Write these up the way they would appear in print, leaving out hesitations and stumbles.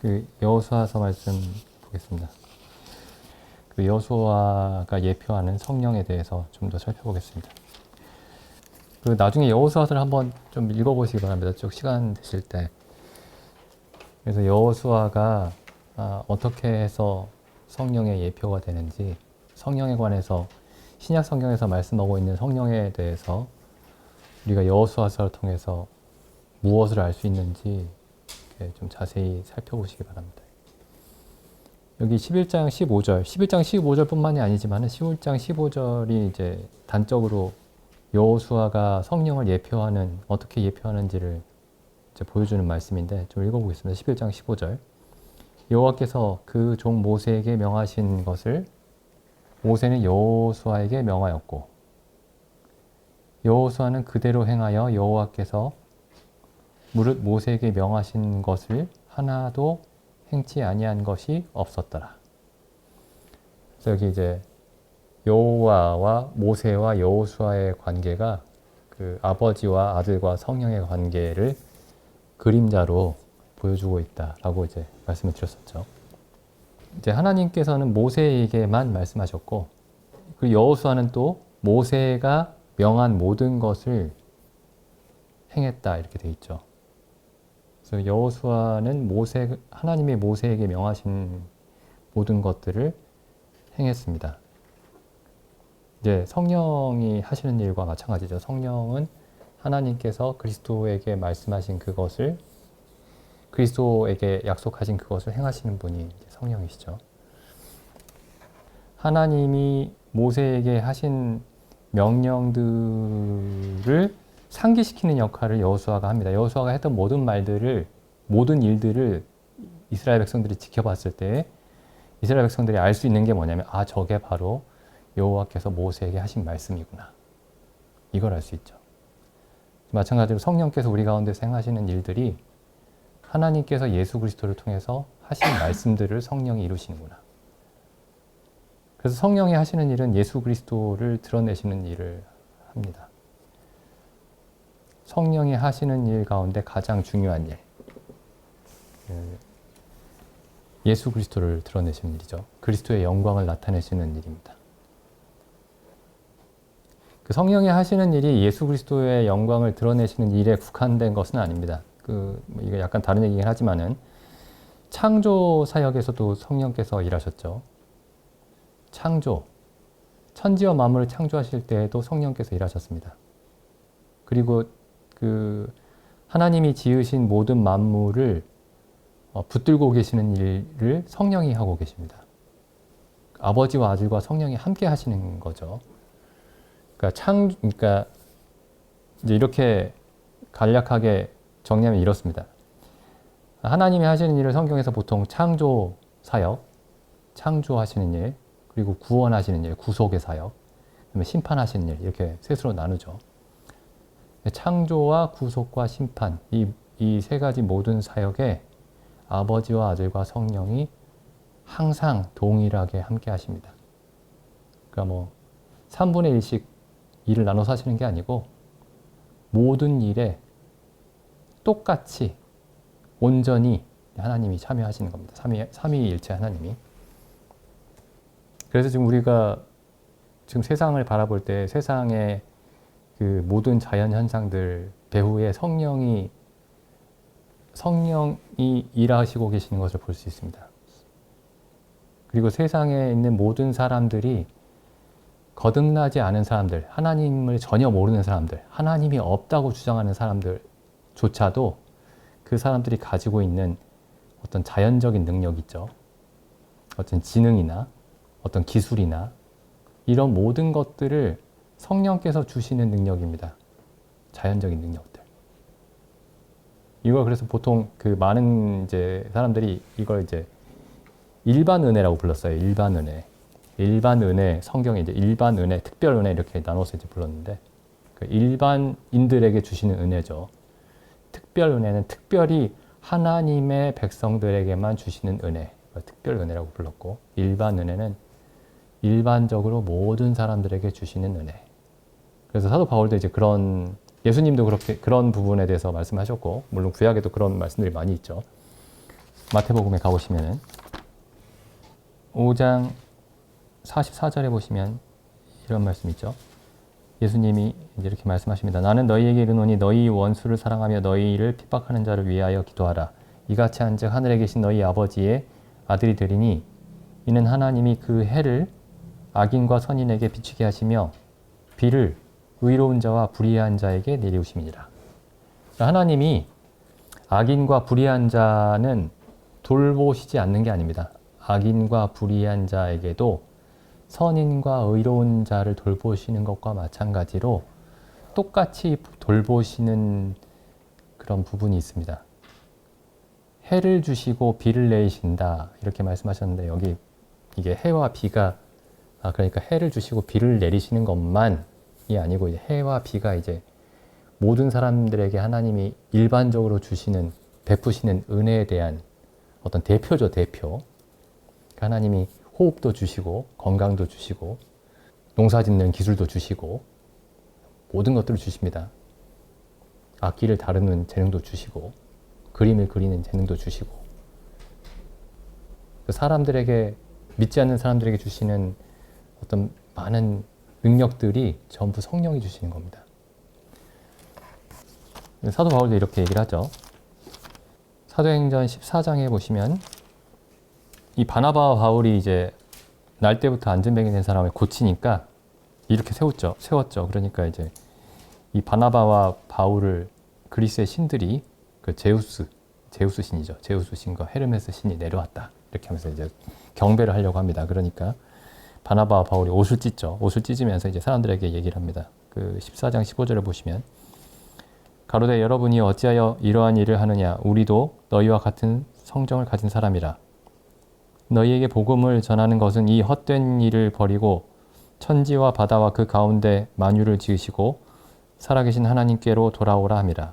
그 여호수아서 말씀 보겠습니다. 그 여호수아가 예표하는 성령에 대해서 좀 더 살펴보겠습니다. 그 나중에 여호수아서를 한번 좀 읽어보시기 바랍니다. 쭉 시간 되실 때. 그래서 여호수아가 어떻게 해서 성령의 예표가 되는지, 성령에 관해서 신약 성경에서 말씀하고 있는 성령에 대해서 우리가 여호수아서를 통해서 무엇을 알 수 있는지 좀 자세히 살펴보시기 바랍니다. 여기 11장 15절, 11장 15절뿐만이 아니지만 11장 15절이 이제 단적으로 여호수아가 성령을 예표하는, 어떻게 예표하는지를 이제 보여주는 말씀인데 좀 읽어보겠습니다. 11장 15절. 여호와께서 그 종 모세에게 명하신 것을 모세는 여호수아에게 명하였고 여호수아는 그대로 행하여 여호와께서 무릇 모세에게 명하신 것을 하나도 행치 아니한 것이 없었더라. 그래서 여기 이제 여호와와 모세와 여호수아의 관계가 그 아버지와 아들과 성령의 관계를 그림자로 보여주고 있다라고 이제 말씀을 드렸었죠. 이제 하나님께서는 모세에게만 말씀하셨고, 그 여호수아는 또 모세가 명한 모든 것을 행했다 이렇게 돼 있죠. 그래서 여호수아는 하나님의 모세에게 명하신 모든 것들을 행했습니다. 이제 성령이 하시는 일과 마찬가지죠. 성령은 하나님께서 그리스도에게 말씀하신 그것을, 그리스도에게 약속하신 그것을 행하시는 분이 성령이시죠. 하나님이 모세에게 하신 명령들을 상기시키는 역할을 여호수아가 합니다. 여호수아가 했던 모든 일들을 이스라엘 백성들이 지켜봤을 때 이스라엘 백성들이 알 수 있는 게 뭐냐면, 저게 바로 여호와께서 모세에게 하신 말씀이구나. 이걸 알 수 있죠. 마찬가지로 성령께서 우리 가운데서 행하시는 일들이 하나님께서 예수 그리스도를 통해서 하신 말씀들을 성령이 이루시는구나. 그래서 성령이 하시는 일은 예수 그리스도를 드러내시는 일을 합니다. 성령이 하시는 일 가운데 가장 중요한 일, 예수 그리스도를 드러내시는 일이죠. 그리스도의 영광을 나타내시는 일입니다. 그 성령이 하시는 일이 예수 그리스도의 영광을 드러내시는 일에 국한된 것은 아닙니다. 이거 약간 다른 얘기긴 하지만은 창조 사역에서도 성령께서 일하셨죠. 천지와 만물을 창조하실 때에도 성령께서 일하셨습니다. 그리고 하나님이 지으신 모든 만물을 붙들고 계시는 일을 성령이 하고 계십니다. 아버지와 아들과 성령이 함께 하시는 거죠. 그러니까 이제 이렇게 간략하게 정리하면 이렇습니다. 하나님이 하시는 일을 성경에서 보통 창조 사역, 창조하시는 일, 그리고 구원하시는 일, 구속의 사역, 그다음에 심판하시는 일, 이렇게 셋으로 나누죠. 창조와 구속과 심판, 이 세 가지 모든 사역에 아버지와 아들과 성령이 항상 동일하게 함께 하십니다. 그러니까 3분의 1씩 일을 나눠서 하시는 게 아니고 모든 일에 똑같이 온전히 하나님이 참여하시는 겁니다. 삼위일체 하나님이. 그래서 지금 우리가 지금 세상을 바라볼 때 세상의 그 모든 자연 현상들 배후에 성령이 일하시고 계시는 것을 볼 수 있습니다. 그리고 세상에 있는 모든 사람들이 거듭나지 않은 사람들, 하나님을 전혀 모르는 사람들, 하나님이 없다고 주장하는 사람들조차도 그 사람들이 가지고 있는 어떤 자연적인 능력 있죠. 어떤 지능이나 어떤 기술이나 이런 모든 것들을 성령께서 주시는 능력입니다. 자연적인 능력들. 이걸 그래서 보통 많은 이제 사람들이 이걸 이제 일반 은혜라고 불렀어요. 일반 은혜. 일반 은혜, 성경에 이제 일반 은혜, 특별 은혜 이렇게 나눠서 이제 불렀는데, 일반인들에게 주시는 은혜죠. 특별 은혜는 특별히 하나님의 백성들에게만 주시는 은혜, 특별 은혜라고 불렀고, 일반 은혜는 일반적으로 모든 사람들에게 주시는 은혜. 그래서 사도 바울도 이제 예수님도 그런 부분에 대해서 말씀하셨고, 물론 구약에도 그런 말씀들이 많이 있죠. 마태복음에 가보시면은 5장 44절에 보시면 이런 말씀 있죠. 예수님이 이제 이렇게 말씀하십니다. 나는 너희에게 이르노니 너희 원수를 사랑하며 너희를 핍박하는 자를 위하여 기도하라. 이같이 한즉 하늘에 계신 너희 아버지의 아들이 되리니 이는 하나님이 그 해를 악인과 선인에게 비추게 하시며 비를 의로운 자와 불의한 자에게 내리우심이니라. 하나님이 악인과 불의한 자는 돌보시지 않는 게 아닙니다. 악인과 불의한 자에게도 선인과 의로운 자를 돌보시는 것과 마찬가지로 똑같이 돌보시는 그런 부분이 있습니다. 해를 주시고 비를 내리신다 이렇게 말씀하셨는데 여기 이게 해와 비가 그러니까 해를 주시고 비를 내리시는 것만이 아니고 이제 해와 비가 이제 모든 사람들에게 하나님이 일반적으로 주시는 베푸시는 은혜에 대한 어떤 대표죠, 대표. 하나님이 호흡도 주시고 건강도 주시고 농사 짓는 기술도 주시고 모든 것들을 주십니다. 악기를 다루는 재능도 주시고 그림을 그리는 재능도 주시고 사람들에게 믿지 않는 사람들에게 주시는 어떤 많은 능력들이 전부 성령이 주시는 겁니다. 사도 바울도 이렇게 얘기를 하죠. 사도행전 14장에 보시면 이 바나바와 바울이 이제 날 때부터 안전뱅이 된 사람을 고치니까 이렇게 세웠죠. 그러니까 이제 이 바나바와 바울을 그리스의 신들이 그 제우스 신이죠. 제우스 신과 헤르메스 신이 내려왔다. 이렇게 하면서 이제 경배를 하려고 합니다. 그러니까 바나바와 바울이 옷을 찢죠. 옷을 찢으면서 이제 사람들에게 얘기를 합니다. 그 14장 15절을 보시면 가로되 여러분이 어찌하여 이러한 일을 하느냐 우리도 너희와 같은 성정을 가진 사람이라 너희에게 복음을 전하는 것은 이 헛된 일을 버리고 천지와 바다와 그 가운데 만유를 지으시고 살아계신 하나님께로 돌아오라 함이라.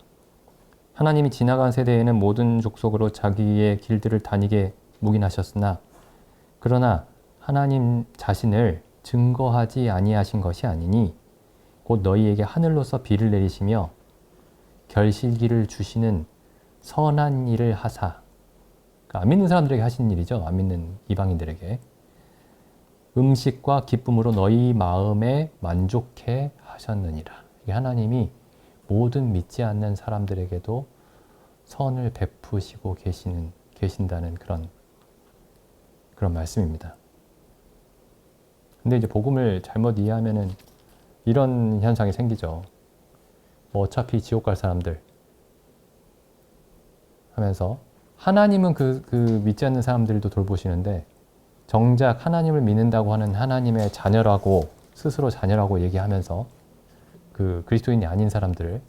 하나님이 지나간 세대에는 모든 족속으로 자기의 길들을 다니게 묵인하셨으나 그러나 하나님 자신을 증거하지 아니하신 것이 아니니 곧 너희에게 하늘로서 비를 내리시며 결실기를 주시는 선한 일을 하사 안 믿는 사람들에게 하신 일이죠. 안 믿는 이방인들에게 음식과 기쁨으로 너희 마음에 만족해 하셨느니라. 이게 하나님이 모든 믿지 않는 사람들에게도 선을 베푸시고 계신다는 그런 말씀입니다. 근데 이제 복음을 잘못 이해하면은 이런 현상이 생기죠. 뭐 어차피 지옥 갈 사람들 하면서 하나님은 그 믿지 않는 사람들도 돌보시는데 정작 하나님을 믿는다고 하는 하나님의 자녀라고 스스로 자녀라고 얘기하면서 그 그리스도인이 아닌 사람들을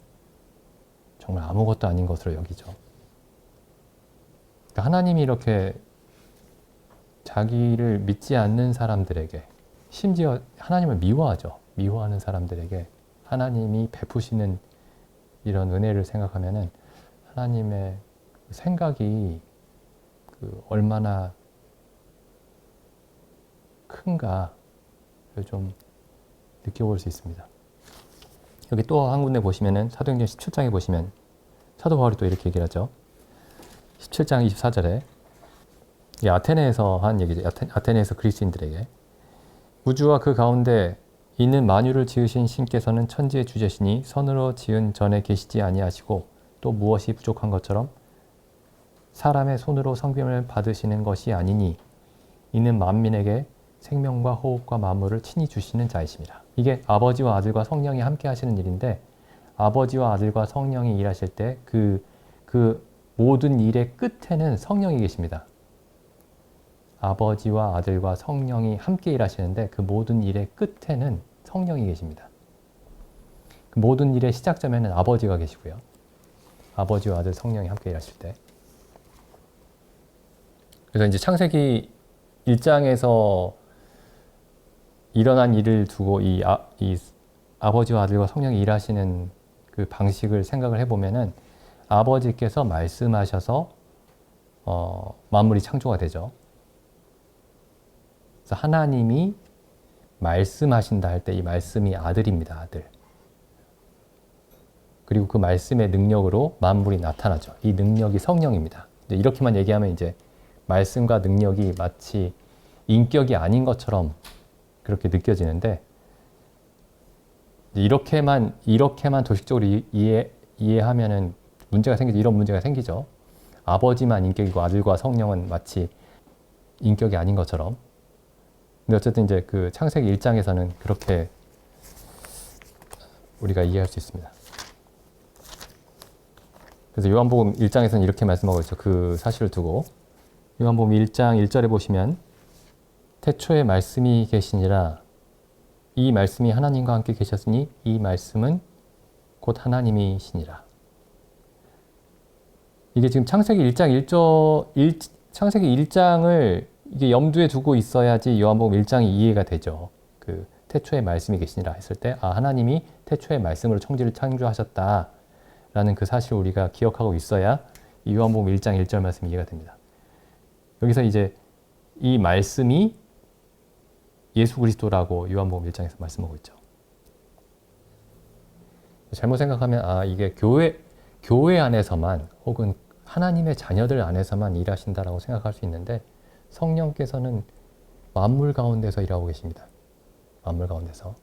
정말 아무것도 아닌 것으로 여기죠. 그러니까 하나님이 이렇게 자기를 믿지 않는 사람들에게 심지어 하나님을 미워하죠. 미워하는 사람들에게 하나님이 베푸시는 이런 은혜를 생각하면은 하나님의 생각이 얼마나 큰가를 좀 느껴볼 수 있습니다. 여기 또 한 군데 보시면은 사도행전 17장에 보시면 사도 바울이 또 이렇게 얘기를 하죠. 17장 24절에 이 아테네에서 한 얘기죠. 아테네에서 그리스인들에게 우주와 그 가운데 있는 만유를 지으신 신께서는 천지의 주제시니 선으로 지은 전에 계시지 아니하시고 또 무엇이 부족한 것처럼 사람의 손으로 성김을 받으시는 것이 아니니 이는 만민에게 생명과 호흡과 만물을 친히 주시는 자이십니다. 이게 아버지와 아들과 성령이 함께 하시는 일인데 아버지와 아들과 성령이 일하실 때 그 모든 일의 끝에는 성령이 계십니다. 아버지와 아들과 성령이 함께 일하시는데 그 모든 일의 끝에는 성령이 계십니다. 그 모든 일의 시작점에는 아버지가 계시고요. 아버지와 아들 성령이 함께 일하실 때 그래서 이제 창세기 1장에서 일어난 일을 두고 이 아버지와 아들과 성령이 일하시는 그 방식을 생각을 해보면은 아버지께서 말씀하셔서 만물이 창조가 되죠. 그래서 하나님이 말씀하신다 할 때 이 말씀이 아들입니다. 아들. 그리고 그 말씀의 능력으로 만물이 나타나죠. 이 능력이 성령입니다. 이렇게만 얘기하면 이제 말씀과 능력이 마치 인격이 아닌 것처럼 그렇게 느껴지는데, 이렇게만 도식적으로 이해하면은 이런 문제가 생기죠. 아버지만 인격이고 아들과 성령은 마치 인격이 아닌 것처럼. 근데 어쨌든 이제 그 창세기 1장에서는 그렇게 우리가 이해할 수 있습니다. 그래서 요한복음 1장에서는 이렇게 말씀하고 있죠. 그 사실을 두고 요한복음 1장 1절에 보시면 태초에 말씀이 계시니라. 이 말씀이 하나님과 함께 계셨으니 이 말씀은 곧 하나님이시니라. 이게 지금 창세기 1장을 이게 염두에 두고 있어야지 요한복음 1장이 이해가 되죠. 그 태초에 말씀이 계시니라 했을 때, 하나님이 태초에 말씀으로 천지를 창조하셨다라는 그 사실을 우리가 기억하고 있어야 이 요한복음 1장 1절 말씀이 이해가 됩니다. 여기서 이제 이 말씀이 예수 그리스도라고 요한복음 1장에서 말씀하고 있죠. 잘못 생각하면 이게 교회 안에서만 혹은 하나님의 자녀들 안에서만 일하신다라고 생각할 수 있는데, 성령께서는 만물 가운데서 일하고 계십니다. 만물 가운데서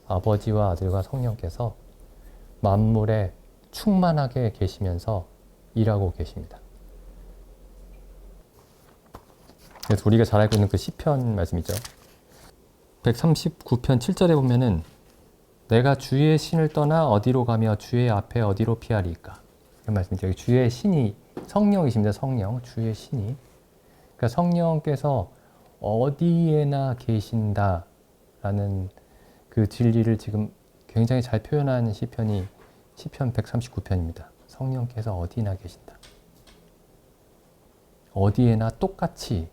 아버지와 아들과 성령께서 만물에 충만하게 계시면서 일하고 계십니다. 그래서 우리가 잘 알고 있는 그 시편 말씀이죠. 139편 7절에 보면은 내가 주의 신을 떠나 어디로 가며 주의 앞에 어디로 피하리까? 이런 말씀이죠. 여기 주의 신이 성령이십니다. 성령, 주의 신이. 그러니까 성령께서 어디에나 계신다라는 그 진리를 지금 굉장히 잘 표현한 시편이 시편 139편입니다. 성령께서 어디나 계신다. 어디에나 똑같이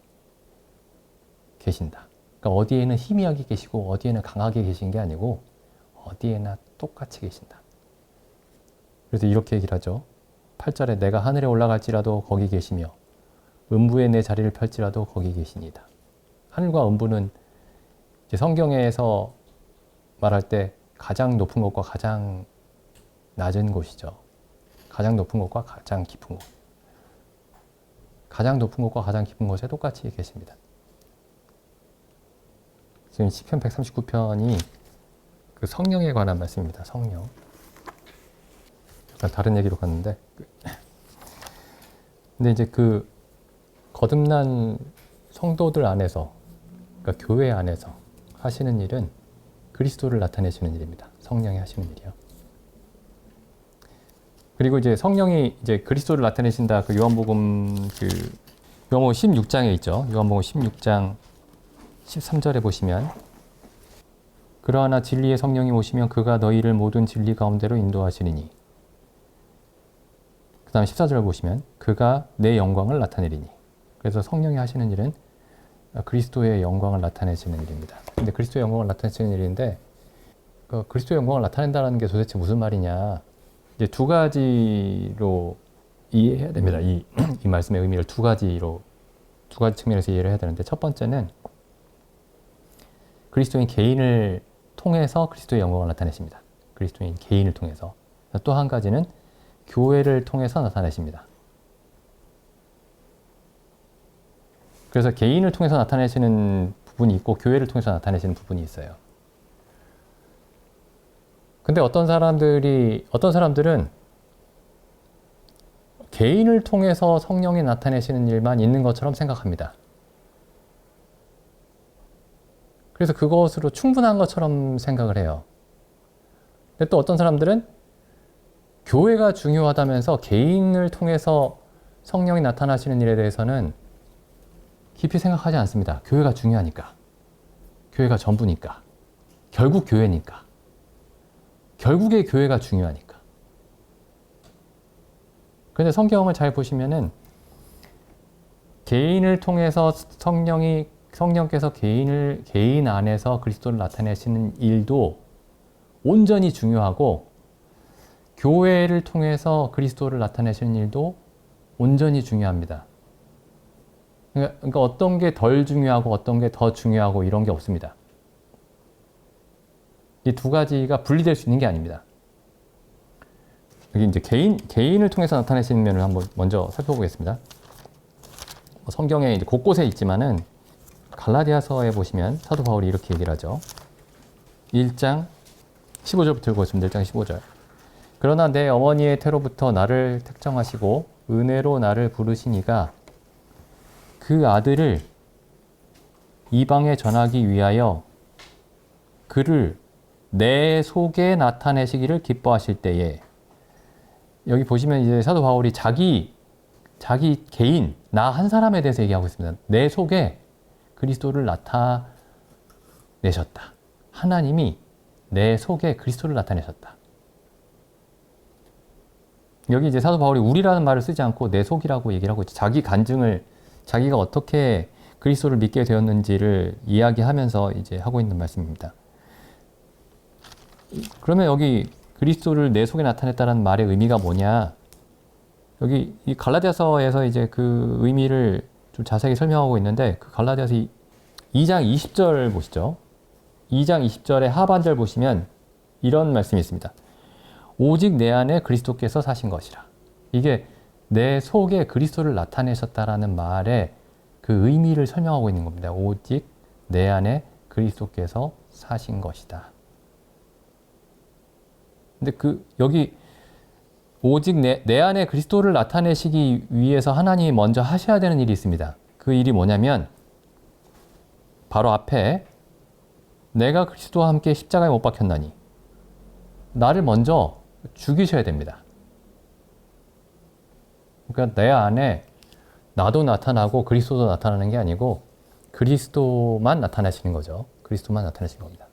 계신다. 그러니까 어디에는 희미하게 계시고 어디에는 강하게 계신 게 아니고 어디에나 똑같이 계신다. 그래서 이렇게 얘기를 하죠. 8절에 내가 하늘에 올라갈지라도 거기 계시며 음부에 내 자리를 펼지라도 거기 계시니다. 하늘과 음부는 이제 성경에서 말할 때 가장 높은 곳과 가장 낮은 곳이죠. 가장 높은 곳과 가장 깊은 곳. 가장 높은 곳과 가장 깊은 곳에 똑같이 계십니다. 지금 시편 139편이 그 성령에 관한 말씀입니다. 성령. 약간 다른 얘기로 갔는데, 근데 이제 그 거듭난 성도들 안에서, 그러니까 교회 안에서 하시는 일은 그리스도를 나타내시는 일입니다. 성령이 하시는 일이요. 그리고 이제 성령이 이제 그리스도를 나타내신다. 그 요한복음 16장에 있죠. 요한복음 16장 13절에 보시면 그러나 진리의 성령이 오시면 그가 너희를 모든 진리 가운데로 인도하시리니. 그 다음에 14절을 보시면 그가 내 영광을 나타내리니. 그래서 성령이 하시는 일은 그리스도의 영광을 나타내시는 일입니다. 근데 그리스도의 영광을 나타내시는 일인데, 그 그리스도의 영광을 나타낸다는 게 도대체 무슨 말이냐. 이제 두 가지로 이해해야 됩니다. 이 말씀의 의미를 두 가지 측면에서 이해를 해야 되는데, 첫 번째는 그리스도인 개인을 통해서 그리스도의 영광을 나타내십니다. 그리스도인 개인을 통해서. 또 한 가지는 교회를 통해서 나타내십니다. 그래서 개인을 통해서 나타내시는 부분이 있고 교회를 통해서 나타내시는 부분이 있어요. 근데 어떤 사람들은 개인을 통해서 성령이 나타내시는 일만 있는 것처럼 생각합니다. 그래서 그것으로 충분한 것처럼 생각을 해요. 근데 또 어떤 사람들은 교회가 중요하다면서 개인을 통해서 성령이 나타나시는 일에 대해서는 깊이 생각하지 않습니다. 교회가 중요하니까. 교회가 전부니까. 결국 교회니까. 결국에 교회가 중요하니까. 그런데 성경을 잘 보시면은 개인을 통해서 성령께서 개인 안에서 그리스도를 나타내시는 일도 온전히 중요하고, 교회를 통해서 그리스도를 나타내시는 일도 온전히 중요합니다. 그러니까 어떤 게 덜 중요하고 어떤 게 더 중요하고 이런 게 없습니다. 이 두 가지가 분리될 수 있는 게 아닙니다. 여기 이제 개인을 통해서 나타내시는 면을 한번 먼저 살펴보겠습니다. 성경에 이제 곳곳에 있지만은 갈라디아서에 보시면 사도 바울이 이렇게 얘기를 하죠. 1장 15절부터 읽었습니다. 1장 15절. 그러나 내 어머니의 태로부터 나를 택정하시고 은혜로 나를 부르시니가 그 아들을 이방에 전하기 위하여 그를 내 속에 나타내시기를 기뻐하실 때에, 여기 보시면 이제 사도 바울이 자기 개인, 나 한 사람에 대해서 얘기하고 있습니다. 내 속에 그리스도를 나타내셨다. 하나님이 내 속에 그리스도를 나타내셨다. 여기 이제 사도 바울이 우리라는 말을 쓰지 않고 내 속이라고 얘기를 하고 있죠. 자기 간증을, 자기가 어떻게 그리스도를 믿게 되었는지를 이야기하면서 이제 하고 있는 말씀입니다. 그러면 여기 그리스도를 내 속에 나타냈다는 말의 의미가 뭐냐? 여기 이 갈라디아서에서 이제 그 의미를 좀 자세히 설명하고 있는데, 그 갈라디아서 2장 20절 보시죠. 2장 20절의 하반절 보시면 이런 말씀이 있습니다. 오직 내 안에 그리스도께서 사신 것이라. 이게 내 속에 그리스도를 나타내셨다라는 말의 그 의미를 설명하고 있는 겁니다. 오직 내 안에 그리스도께서 사신 것이다. 근데 여기 오직 내 안에 그리스도를 나타내시기 위해서 하나님이 먼저 하셔야 되는 일이 있습니다. 그 일이 뭐냐면 바로 앞에 내가 그리스도와 함께 십자가에 못 박혔나니, 나를 먼저 죽이셔야 됩니다. 그러니까 내 안에 나도 나타나고 그리스도도 나타나는 게 아니고 그리스도만 나타나시는 거죠. 그리스도만 나타나시는 겁니다.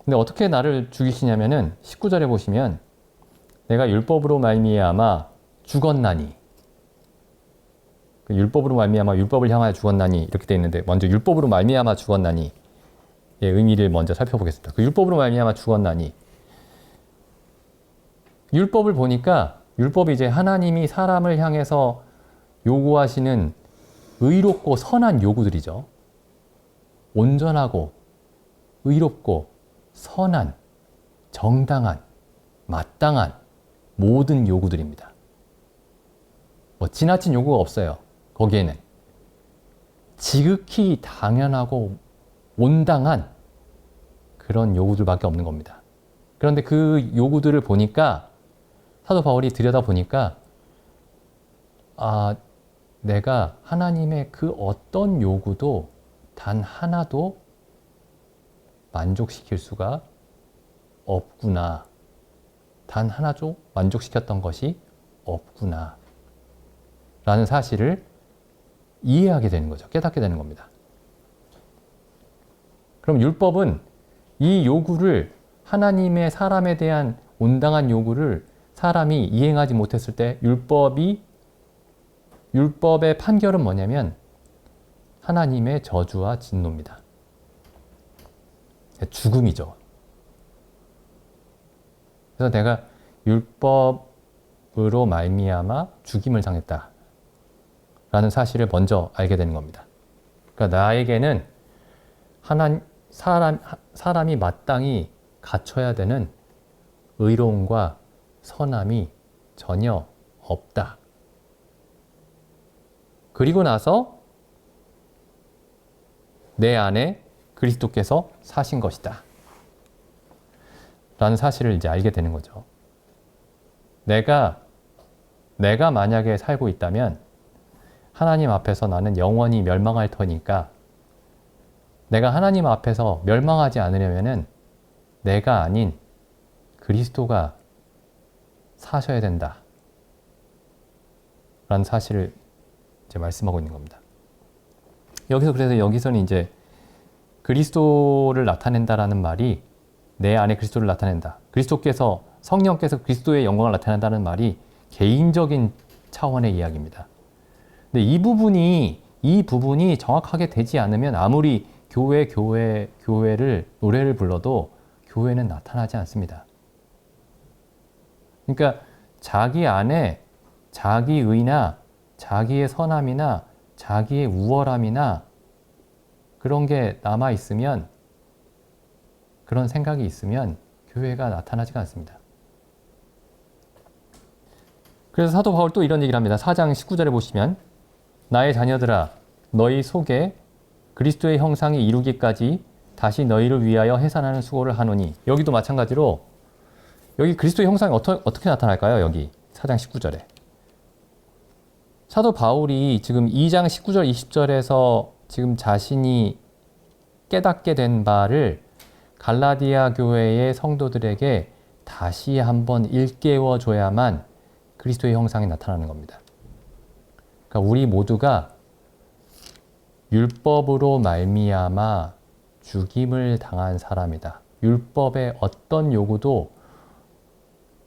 근데 어떻게 나를 죽이시냐면은 19절에 보시면 내가 율법으로 말미암아 죽었나니, 율법으로 말미암아 율법을 향하여 죽었나니 이렇게 돼 있는데, 먼저 율법으로 말미암아 죽었나니 의 의미를 먼저 살펴보겠습니다. 그 율법으로 말미암아 죽었나니, 율법을 보니까 율법이 이제 하나님이 사람을 향해서 요구하시는 의롭고 선한 요구들이죠. 온전하고 의롭고 선한, 정당한, 마땅한 모든 요구들입니다. 뭐 지나친 요구가 없어요. 거기에는 지극히 당연하고 온당한 그런 요구들밖에 없는 겁니다. 그런데 그 요구들을 보니까, 사도 바울이 들여다보니까, 내가 하나님의 그 어떤 요구도 단 하나도 만족시킬 수가 없구나. 단 하나도 만족시켰던 것이 없구나. 라는 사실을 이해하게 되는 거죠. 깨닫게 되는 겁니다. 그럼 율법은 이 요구를, 하나님의 사람에 대한 온당한 요구를 사람이 이행하지 못했을 때 율법의 판결은 뭐냐면 하나님의 저주와 진노입니다. 죽음이죠. 그래서 내가 율법으로 말미암아 죽임을 당했다 라는 사실을 먼저 알게 되는 겁니다. 그러니까 나에게는 사람이 마땅히 갖춰야 되는 의로움과 선함이 전혀 없다. 그리고 나서 내 안에 그리스도께서 사신 것이다 라는 사실을 이제 알게 되는 거죠. 내가 만약에 살고 있다면 하나님 앞에서 나는 영원히 멸망할 터니까, 내가 하나님 앞에서 멸망하지 않으려면은 내가 아닌 그리스도가 사셔야 된다 라는 사실을 이제 말씀하고 있는 겁니다. 그래서 여기서는 이제 그리스도를 나타낸다라는 말이, 내 안에 그리스도를 나타낸다, 성령께서 그리스도의 영광을 나타낸다는 말이 개인적인 차원의 이야기입니다. 근데 이 부분이 정확하게 되지 않으면 아무리 교회를 노래를 불러도 교회는 나타나지 않습니다. 그러니까 자기 안에 자기의나 자기의 선함이나 자기의 우월함이나 그런 게 남아 있으면, 그런 생각이 있으면 교회가 나타나지가 않습니다. 그래서 사도 바울 또 이런 얘기를 합니다. 4장 19절에 보시면 나의 자녀들아 너희 속에 그리스도의 형상이 이루기까지 다시 너희를 위하여 해산하는 수고를 하노니. 여기도 마찬가지로 여기 그리스도의 형상이 어떻게 나타날까요? 여기 4장 19절에 사도 바울이 지금 2장 19절 20절에서 지금 자신이 깨닫게 된 바를 갈라디아 교회의 성도들에게 다시 한번 일깨워 줘야만 그리스도의 형상이 나타나는 겁니다. 그러니까 우리 모두가 율법으로 말미암아 죽임을 당한 사람이다. 율법의 어떤 요구도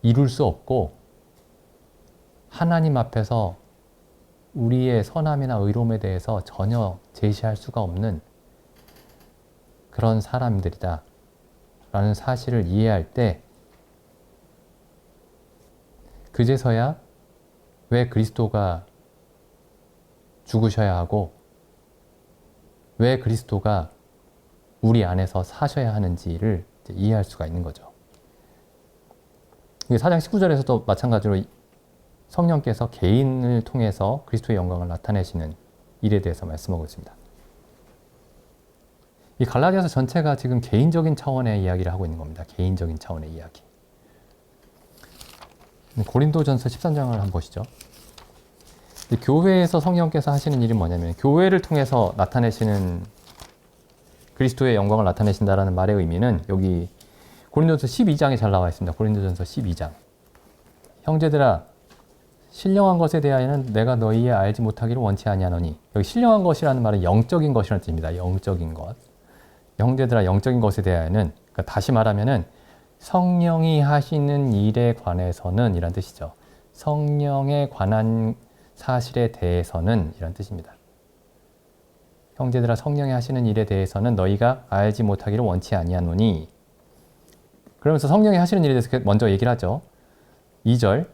이룰 수 없고 하나님 앞에서 우리의 선함이나 의로움에 대해서 전혀 제시할 수가 없는 그런 사람들이다 라는 사실을 이해할 때 그제서야 왜 그리스도가 죽으셔야 하고 왜 그리스도가 우리 안에서 사셔야 하는지를 이해할 수가 있는 거죠. 4장 19절에서도 마찬가지로 성령께서 개인을 통해서 그리스도의 영광을 나타내시는 일에 대해서 말씀하고 있습니다. 이 갈라디아서 전체가 지금 개인적인 차원의 이야기를 하고 있는 겁니다. 개인적인 차원의 이야기. 고린도전서 13장을 한번 보시죠. 교회에서 성령께서 하시는 일이 뭐냐면 교회를 통해서 나타내시는 그리스도의 영광을 나타내신다라는 말의 의미는 여기 고린도전서 12장에 잘 나와 있습니다. 고린도전서 12장. 형제들아 신령한 것에 대하여는 내가 너희의 알지 못하기를 원치 아니하노니. 여기 신령한 것이라는 말은 영적인 것이라는 뜻입니다. 영적인 것. 형제들아 영적인 것에 대하여는, 그러니까 다시 말하면은 성령이 하시는 일에 관해서는 이란 뜻이죠. 성령에 관한 사실에 대해서는 이란 뜻입니다. 형제들아 성령이 하시는 일에 대해서는 너희가 알지 못하기를 원치 아니하노니. 그러면서 성령이 하시는 일에 대해서 먼저 얘기를 하죠. 2절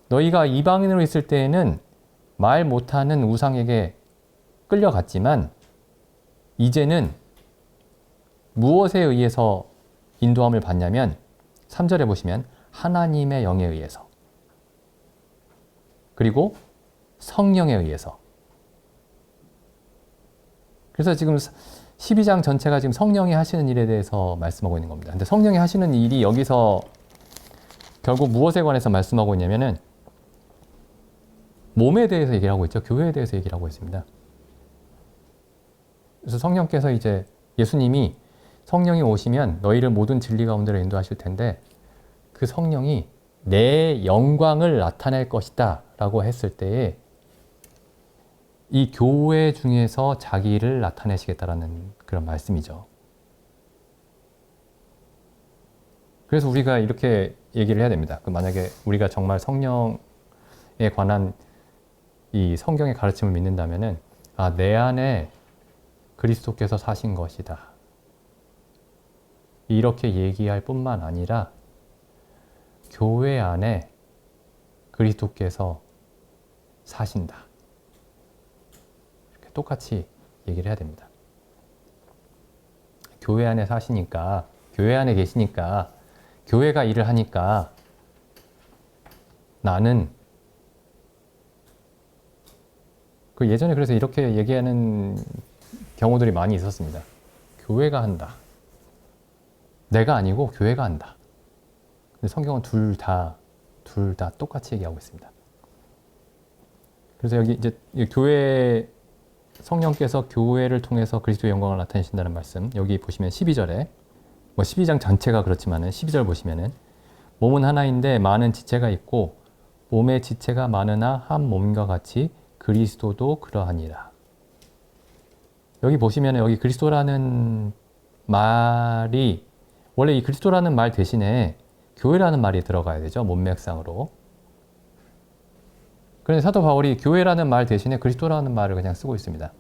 너희가 이방인으로 있을 때에는 말 못하는 우상에게 끌려갔지만 이제는 무엇에 의해서 인도함을 받냐면 3절에 보시면 하나님의 영에 의해서 그리고 성령에 의해서. 그래서 지금 12장 전체가 지금 성령이 하시는 일에 대해서 말씀하고 있는 겁니다. 근데 성령이 하시는 일이 여기서 결국 무엇에 관해서 말씀하고 있냐면은 몸에 대해서 얘기를 하고 있죠. 교회에 대해서 얘기를 하고 있습니다. 그래서 성령께서 이제 예수님이 성령이 오시면 너희를 모든 진리 가운데로 인도하실 텐데 그 성령이 내 영광을 나타낼 것이다 라고 했을 때에 이 교회 중에서 자기를 나타내시겠다라는 그런 말씀이죠. 그래서 우리가 이렇게 얘기를 해야 됩니다. 만약에 우리가 정말 성령에 관한 이 성경의 가르침을 믿는다면은 내 안에 그리스도께서 사신 것이다. 이렇게 얘기할 뿐만 아니라 교회 안에 그리스도께서 사신다. 이렇게 똑같이 얘기를 해야 됩니다. 교회 안에 사시니까, 교회 안에 계시니까, 교회가 일을 하니까 나는 예전에 그래서 이렇게 얘기하는 경우들이 많이 있었습니다. 교회가 한다. 내가 아니고 교회가 한다. 근데 성경은 둘 다 똑같이 얘기하고 있습니다. 그래서 여기 이제 교회 성령께서 교회를 통해서 그리스도의 영광을 나타내신다는 말씀. 여기 보시면 12절에 12장 전체가 그렇지만은 12절 보시면은 몸은 하나인데 많은 지체가 있고 몸의 지체가 많으나 한 몸과 같이 그리스도도 그러하니라. 여기 보시면은 여기 그리스도라는 말이 원래 이 그리스도라는 말 대신에 교회라는 말이 들어가야 되죠. 문맥상으로. 그런데 사도 바울이 교회라는 말 대신에 그리스도라는 말을 그냥 쓰고 있습니다.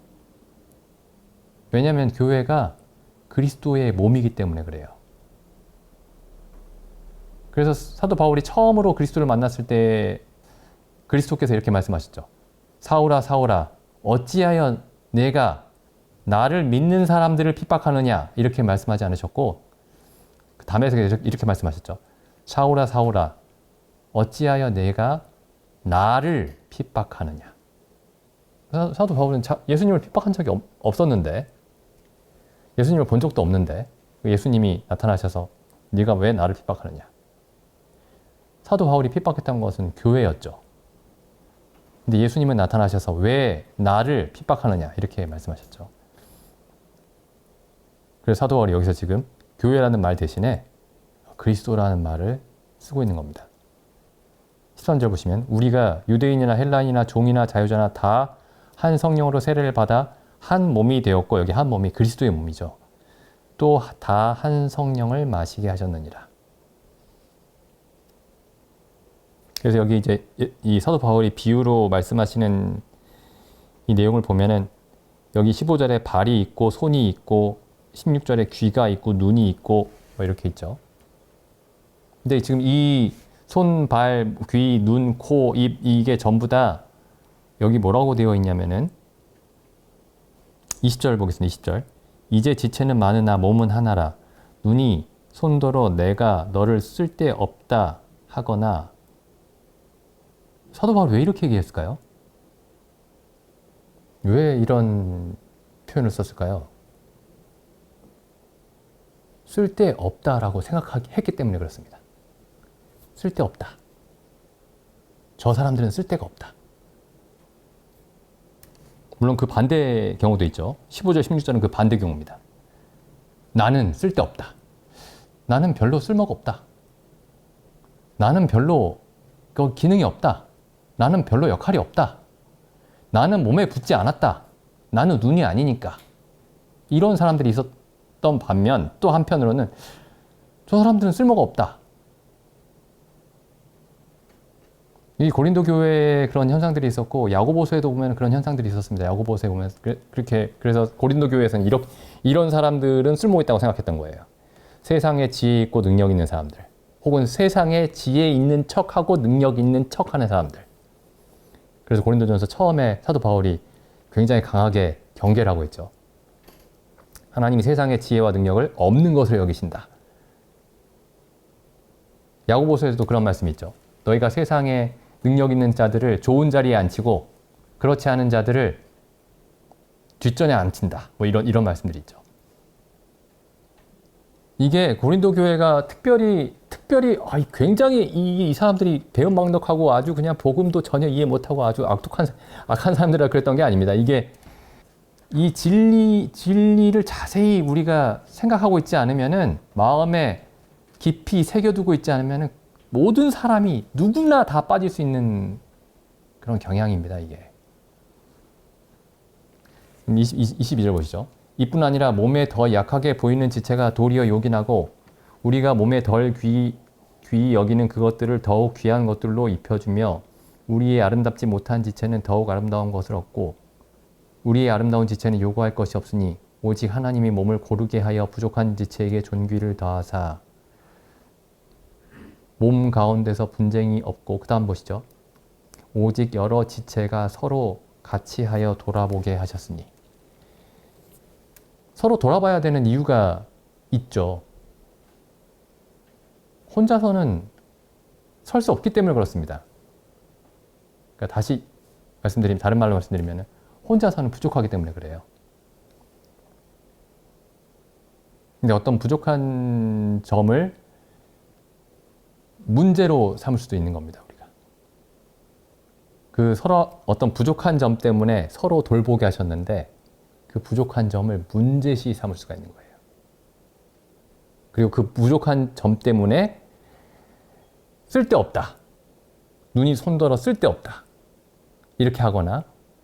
왜냐하면 교회가 그리스도의 몸이기 때문에 그래요. 그래서 사도 바울이 처음으로 그리스도를 만났을 때 그리스도께서 이렇게 말씀하셨죠. 사울아 사울아 어찌하여 내가 나를 믿는 사람들을 핍박하느냐 이렇게 말씀하지 않으셨고 그 다음에서 이렇게 말씀하셨죠. 사울아 사울아 어찌하여 내가 나를 핍박하느냐. 사도 바울은 예수님을 핍박한 적이 없었는데, 예수님을 본 적도 없는데 예수님이 나타나셔서 네가 왜 나를 핍박하느냐. 사도 바울이 핍박했던 것은 교회였죠. 근데 예수님은 나타나셔서 왜 나를 핍박하느냐 이렇게 말씀하셨죠. 그래서 사도 바울이 여기서 지금 교회라는 말 대신에 그리스도라는 말을 쓰고 있는 겁니다. 13절 보시면 우리가 유대인이나 헬라인이나 종이나 자유자나 다 한 성령으로 세례를 받아 한 몸이 되었고, 여기 한 몸이 그리스도의 몸이죠. 또 다 한 성령을 마시게 하셨느니라. 그래서 여기 이제 이 사도 바울이 비유로 말씀하시는 이 내용을 보면은 여기 15절에 발이 있고 손이 있고 16절에 귀가 있고 눈이 있고 뭐 이렇게 있죠. 근데 지금 이 손, 발, 귀, 눈, 코, 입 이게 전부 다 여기 뭐라고 되어 있냐면은 20절 보겠습니다. 20절. 이제 지체는 많으나 몸은 하나라. 눈이 손더러 내가 너를 쓸데없다 하거나. 사도 바울 왜 이렇게 얘기했을까요? 왜 이런 표현을 썼을까요? 쓸데없다라고 생각했기 때문에 그렇습니다. 쓸데없다. 저 사람들은 쓸데가 없다. 물론 그 반대 경우도 있죠. 15절, 16절은 그 반대 경우입니다. 나는 쓸데없다. 나는 별로 쓸모가 없다. 나는 별로 기능이 없다. 나는 별로 역할이 없다. 나는 몸에 붙지 않았다. 나는 눈이 아니니까. 이런 사람들이 있었던 반면 또 한편으로는 저 사람들은 쓸모가 없다. 이 고린도 교회에 그런 현상들이 있었고 야고보서에도 보면 그런 현상들이 있었습니다. 야고보서에 보면 그래서 고린도 교회에서는 이런 사람들은 쓸모 있다고 생각했던 거예요. 세상에 지혜 있고 능력 있는 사람들, 혹은 세상에 지혜 있는 척하고 능력 있는 척하는 사람들. 그래서 고린도전서 처음에 사도 바울이 굉장히 강하게 경계를 하고 있죠. 하나님이 세상의 지혜와 능력을 없는 것으로 여기신다. 야고보서에서도 그런 말씀이 있죠. 너희가 세상에 능력 있는 자들을 좋은 자리에 앉히고 그렇지 않은 자들을 뒷전에 앉힌다. 뭐 이런 말씀들이 있죠. 이게 고린도 교회가 특별히 굉장히 이 사람들이 배은망덕하고 아주 그냥 복음도 전혀 이해 못하고 아주 악한 사람들이라 그랬던 게 아닙니다. 이게 이 진리를 자세히 우리가 생각하고 있지 않으면은, 마음에 깊이 새겨두고 있지 않으면은 모든 사람이 누구나 다 빠질 수 있는 그런 경향입니다, 이게. 22절 보시죠. 이뿐 아니라 몸에 더 약하게 보이는 지체가 도리어 요긴하고 우리가 몸에 덜 귀히 여기는 그것들을 더욱 귀한 것들로 입혀주며 우리의 아름답지 못한 지체는 더욱 아름다운 것을 얻고 우리의 아름다운 지체는 요구할 것이 없으니 오직 하나님이 몸을 고르게 하여 부족한 지체에게 존귀를 더하사 몸 가운데서 분쟁이 없고, 그 다음 보시죠. 오직 여러 지체가 서로 같이 하여 돌아보게 하셨으니. 서로 돌아봐야 되는 이유가 있죠. 혼자서는 설 수 없기 때문에 그렇습니다. 그러니까 다른 말로 말씀드리면 혼자서는 부족하기 때문에 그래요. 근데 어떤 부족한 점을 문제로 삼을 수도 있는 겁니다, 우리가. 서로 어떤 부족한 점 때문에 서로 돌보게 하셨는데 그 부족한 점을 문제시 삼을 수가 있는 거예요. 그리고 그 부족한 점 때문에 쓸데없다. 눈이 손더러 쓸데없다. 이렇게 하거나,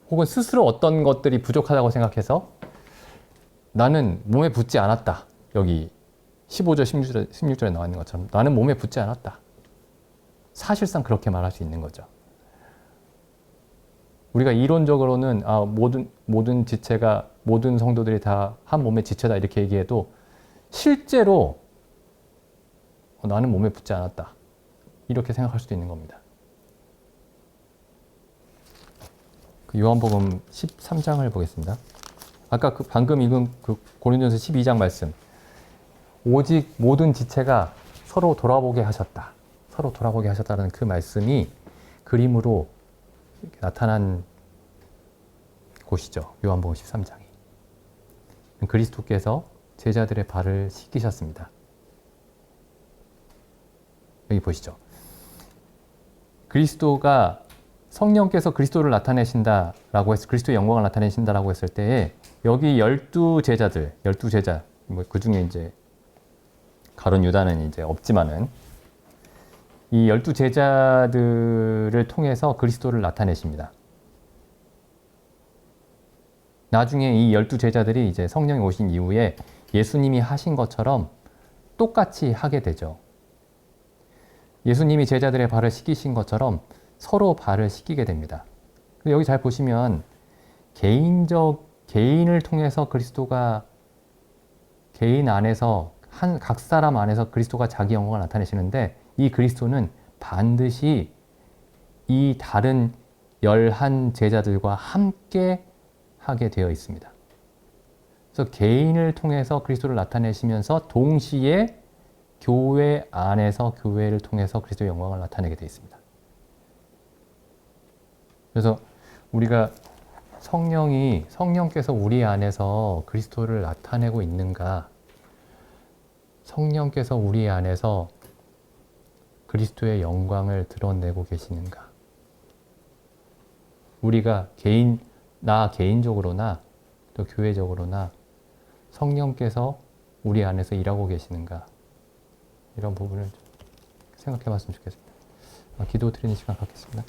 혹은 스스로 어떤 것들이 부족하다고 생각해서 나는 몸에 붙지 않았다. 여기 15절, 16절에 나와 있는 것처럼 나는 몸에 붙지 않았다. 사실상 그렇게 말할 수 있는 거죠. 우리가 이론적으로는 모든 지체가, 모든 성도들이 다 한 몸의 지체다 이렇게 얘기해도 실제로 나는 몸에 붙지 않았다. 이렇게 생각할 수도 있는 겁니다. 요한복음 13장을 보겠습니다. 아까 방금 읽은 고린도전서 12장 말씀. 오직 모든 지체가 서로 돌아보게 하셨다. 서로 돌아보게 하셨다는 그 말씀이 그림으로 나타난 곳이죠. 요한복음 13장이. 그리스도께서 제자들의 발을 씻기셨습니다. 여기 보시죠. 그리스도가 성령께서 그리스도를 나타내신다라고 해서 그리스도의 영광을 나타내신다라고 했을 때에 여기 12제자들, 12제자, 뭐 그 중에 이제 가룟 유다는 이제 없지만은 이 12제자들을 통해서 그리스도를 나타내십니다. 나중에 이 12제자들이 이제 성령이 오신 이후에 예수님이 하신 것처럼 똑같이 하게 되죠. 예수님이 제자들의 발을 씻기신 것처럼 서로 발을 씻기게 됩니다. 여기 잘 보시면 개인을 통해서 그리스도가 개인 안에서 각 사람 안에서 그리스도가 자기 영광을 나타내시는데 이 그리스도는 반드시 이 다른 11 제자들과 함께 하게 되어 있습니다. 그래서 개인을 통해서 그리스도를 나타내시면서 동시에 교회 안에서 교회를 통해서 그리스도의 영광을 나타내게 되어 있습니다. 그래서 우리가 성령께서 우리 안에서 그리스도를 나타내고 있는가? 성령께서 우리 안에서 그리스도의 영광을 드러내고 계시는가? 우리가 나 개인적으로나 또 교회적으로나 성령께서 우리 안에서 일하고 계시는가? 이런 부분을 생각해 봤으면 좋겠습니다. 기도 드리는 시간 갖겠습니다.